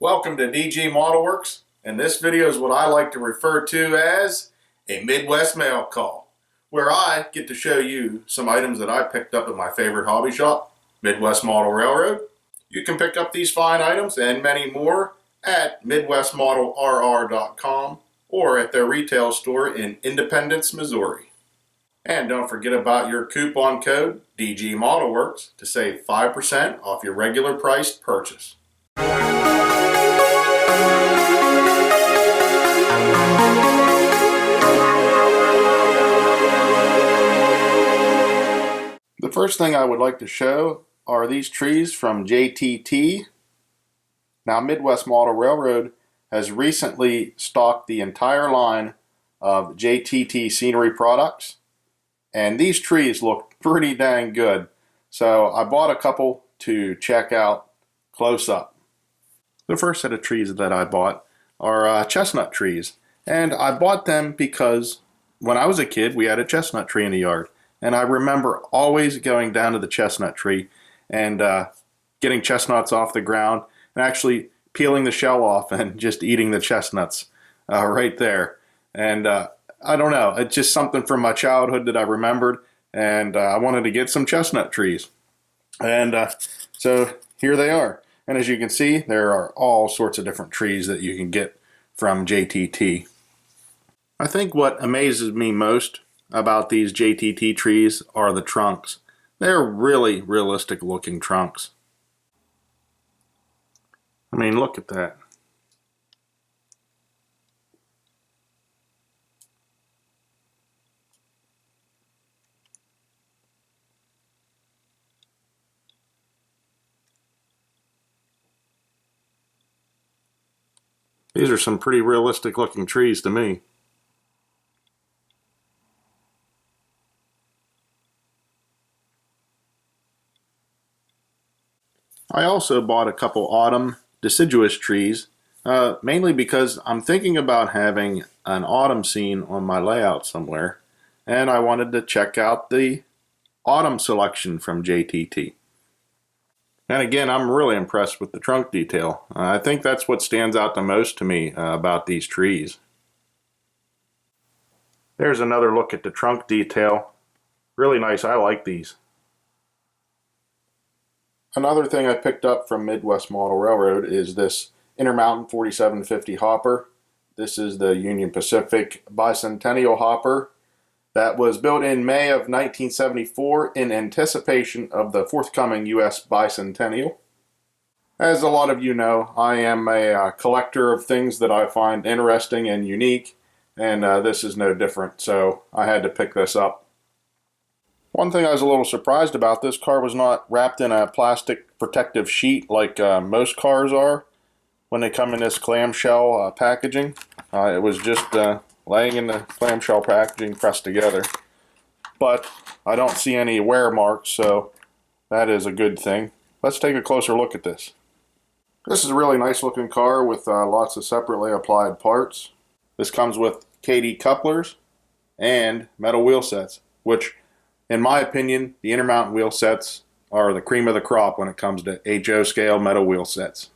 Welcome to DG Modelworks, and this video is what I like to refer to as a Midwest mail call, where I get to show you some items that I picked up at my favorite hobby shop, Midwest Model Railroad. You can pick up these fine items and many more at MidwestModelRR.com or at their retail store in Independence, Missouri. And don't forget about your coupon code DG Modelworks to save 5% off your regular priced purchase. The first thing I would like to show are these trees from JTT. Now, Midwest Model Railroad has recently stocked the entire line of JTT scenery products, and these trees look pretty dang good. So I bought a couple to check out close up. The first set of trees that I bought are chestnut trees, and I bought them because when I was a kid we had a chestnut tree in the yard, and I remember always going down to the chestnut tree and getting chestnuts off the ground and actually peeling the shell off and just eating the chestnuts right there. And I don't know, it's just something from my childhood that I remembered, and I wanted to get some chestnut trees. And so here they are. And as you can see, there are all sorts of different trees that you can get from JTT. I think what amazes me most about these JTT trees are the trunks. They're really realistic looking trunks. I mean, look at that. These are some pretty realistic looking trees to me. I also bought a couple autumn deciduous trees, mainly because I'm thinking about having an autumn scene on my layout somewhere, and I wanted to check out the autumn selection from JTT. And again, I'm really impressed with the trunk detail. I think that's what stands out the most to me about these trees. There's another look at the trunk detail. Really nice, I like these. Another thing I picked up from Midwest Model Railroad is this Intermountain 4750 hopper. This is the Union Pacific Bicentennial hopper that was built in May of 1974 in anticipation of the forthcoming U.S. Bicentennial. As a lot of you know, I am a collector of things that I find interesting and unique, and this is no different, so I had to pick this up. One thing I was a little surprised about, this car was not wrapped in a plastic protective sheet like most cars are when they come in this clamshell packaging. It was just laying in the clamshell packaging pressed together. But I don't see any wear marks, so that is a good thing. Let's take a closer look at this. This is a really nice looking car with lots of separately applied parts. This comes with KD couplers and metal wheel sets, which in my opinion, the Intermountain wheel sets are the cream of the crop when it comes to HO scale metal wheel sets.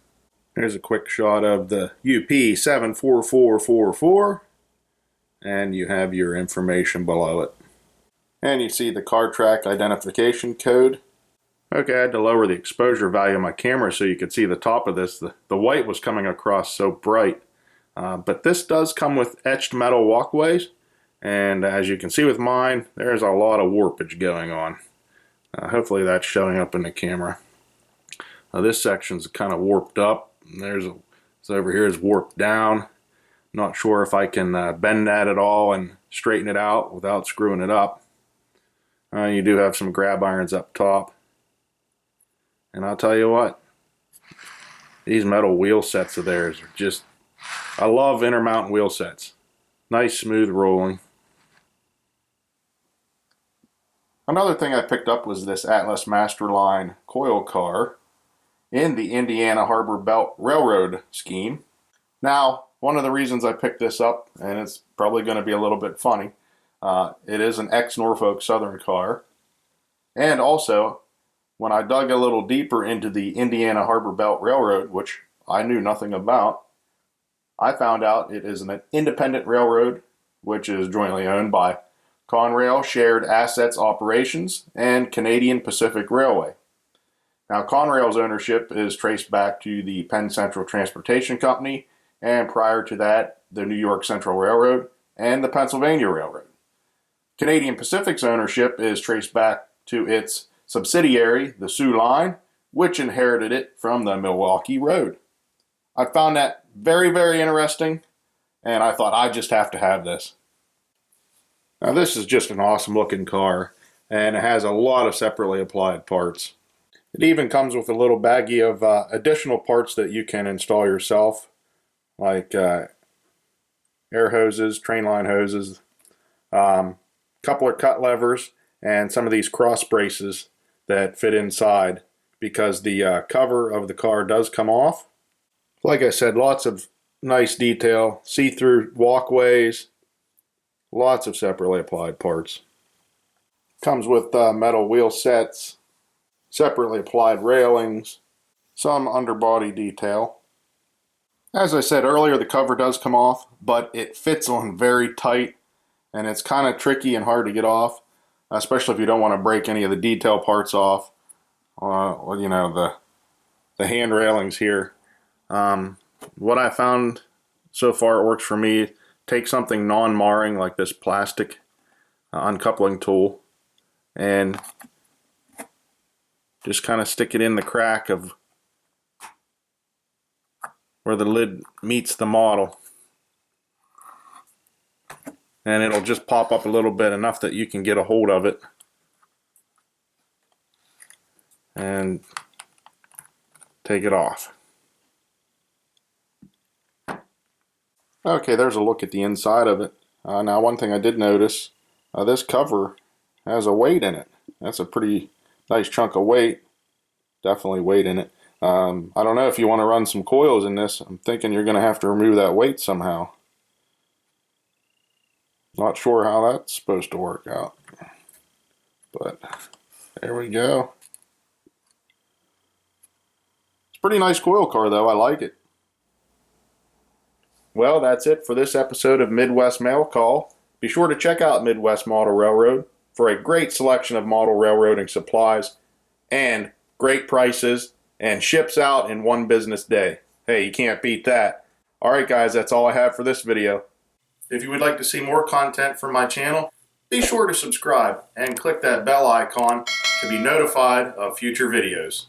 Here's a quick shot of the UP 74444, and you have your information below it. And you see the car track identification code. Okay, I had to lower the exposure value of my camera so you could see the top of this. The white was coming across so bright. But this does come with etched metal walkways. And as you can see with mine, there's a lot of warpage going on. Hopefully that's showing up in the camera. This section's kind of warped up. This over here is warped down. Not sure if I can bend that at all and straighten it out without screwing it up. You do have some grab irons up top. And I'll tell you what, these metal wheel sets of theirs are just, I love Intermountain wheel sets. Nice smooth rolling. Another thing I picked up was this Atlas Masterline coil car in the Indiana Harbor Belt Railroad scheme. Now, one of the reasons I picked this up, and it's probably going to be a little bit funny, it is an ex-Norfolk Southern car, and also when I dug a little deeper into the Indiana Harbor Belt Railroad, which I knew nothing about. I found out it is an independent railroad, which is jointly owned by Conrail Shared Assets Operations and Canadian Pacific Railway. Now, Conrail's ownership is traced back to the Penn Central Transportation Company, and prior to that, the New York Central Railroad and the Pennsylvania Railroad. Canadian Pacific's ownership is traced back to its subsidiary, the Soo Line, which inherited it from the Milwaukee Road. I found that very, very interesting, and I thought I just have to have this. Now, this is just an awesome looking car, and it has a lot of separately applied parts. It even comes with a little baggie of additional parts that you can install yourself, like air hoses, train line hoses, coupler cut levers, and some of these cross braces that fit inside because the cover of the car does come off. Like I said, lots of nice detail, see-through walkways, lots of separately applied parts. Comes with metal wheel sets, separately applied railings, some underbody detail. As I said earlier, the cover does come off, but it fits on very tight, and it's kind of tricky and hard to get off, especially if you don't want to break any of the detail parts off, or you know, the hand railings here. What I found so far, it works for me. Take something non-marring like this plastic uncoupling tool and just kind of stick it in the crack of where the lid meets the model, and it'll just pop up a little bit, enough that you can get a hold of it and take it off. Okay, there's a look at the inside of it. Now, one thing I did notice, this cover has a weight in it. That's a pretty nice chunk of weight. Definitely weight in it. I don't know if you want to run some coils in this. I'm thinking you're going to have to remove that weight somehow. Not sure how that's supposed to work out. But there we go. It's a pretty nice coil car though. I like it. Well, that's it for this episode of Midwest Mail Call. Be sure to check out Midwest Model Railroad for a great selection of model railroading supplies and great prices, and ships out in one business day. Hey, you can't beat that. Alright guys, that's all I have for this video. If you would like to see more content from my channel, be sure to subscribe and click that bell icon to be notified of future videos.